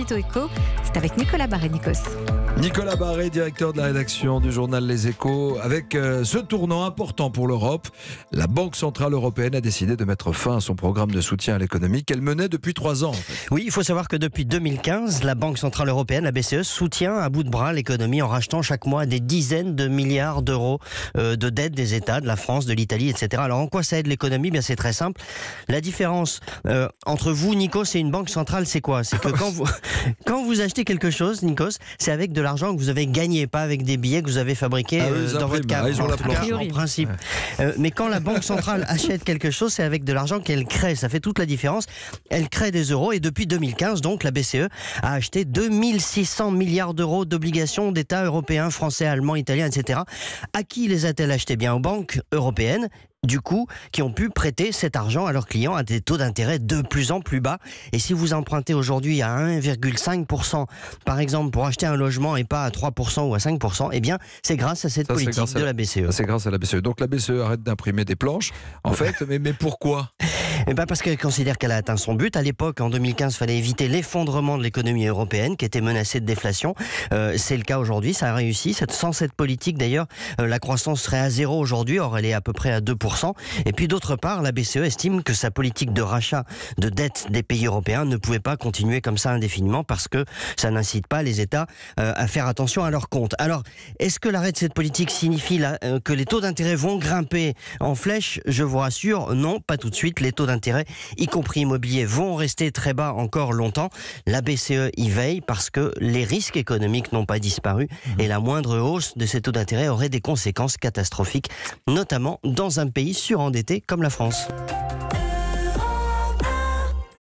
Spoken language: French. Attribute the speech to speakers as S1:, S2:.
S1: Magnéto Éco. C'est avec Nicolas Barré, Nikos.
S2: Nicolas Barré, directeur de la rédaction du journal Les Échos. Avec ce tournant important pour l'Europe, la Banque Centrale Européenne a décidé de mettre fin à son programme de soutien à l'économie qu'elle menait depuis 3 ans.
S3: Oui, il faut savoir que depuis 2015, la Banque Centrale Européenne, la BCE, soutient à bout de bras l'économie en rachetant chaque mois des dizaines de milliards d'euros de dettes des États, de la France, de l'Italie, etc. Alors en quoi ça aide l'économie ? Bien, c'est très simple. La différence entre vous, Nikos, et une banque centrale, c'est quoi ? C'est que quand vous achetez quelque chose, Nikos, c'est avec de l'argent que vous avez gagné, pas avec des billets que vous avez fabriqués dans votre cave. En principe. Mais quand la Banque Centrale achète quelque chose, c'est avec de l'argent qu'elle crée. Ça fait toute la différence. Elle crée des euros et depuis 2015, donc, la BCE a acheté 2600 milliards d'euros d'obligations d'États européens, français, allemands, italiens, etc. À qui les a-t-elle achetés ? Bien aux banques européennes, du coup, qui ont pu prêter cet argent à leurs clients à des taux d'intérêt de plus en plus bas. Et si vous empruntez aujourd'hui à 1,5%, par exemple, pour acheter un logement et pas à 3% ou à 5%, eh bien, c'est grâce à cette politique de la BCE.
S2: C'est grâce à la BCE. Donc la BCE arrête d'imprimer des planches, en fait, mais pourquoi ?
S3: Parce qu'elle considère qu'elle a atteint son but. À l'époque, en 2015, il fallait éviter l'effondrement de l'économie européenne qui était menacée de déflation. C'est le cas aujourd'hui, ça a réussi. Sans cette politique, d'ailleurs, la croissance serait à 0 aujourd'hui. Or, elle est à peu près à 2%. Et puis, d'autre part, la BCE estime que sa politique de rachat de dettes des pays européens ne pouvait pas continuer comme ça indéfiniment parce que ça n'incite pas les États à faire attention à leurs comptes. Alors, est-ce que l'arrêt de cette politique signifie que les taux d'intérêt vont grimper en flèche ? Je vous rassure, non, pas tout de suite. Les taux d'intérêt, y compris immobiliers, vont rester très bas encore longtemps. La BCE y veille parce que les risques économiques n'ont pas disparu et la moindre hausse de ces taux d'intérêt aurait des conséquences catastrophiques, notamment dans un pays surendetté comme la France.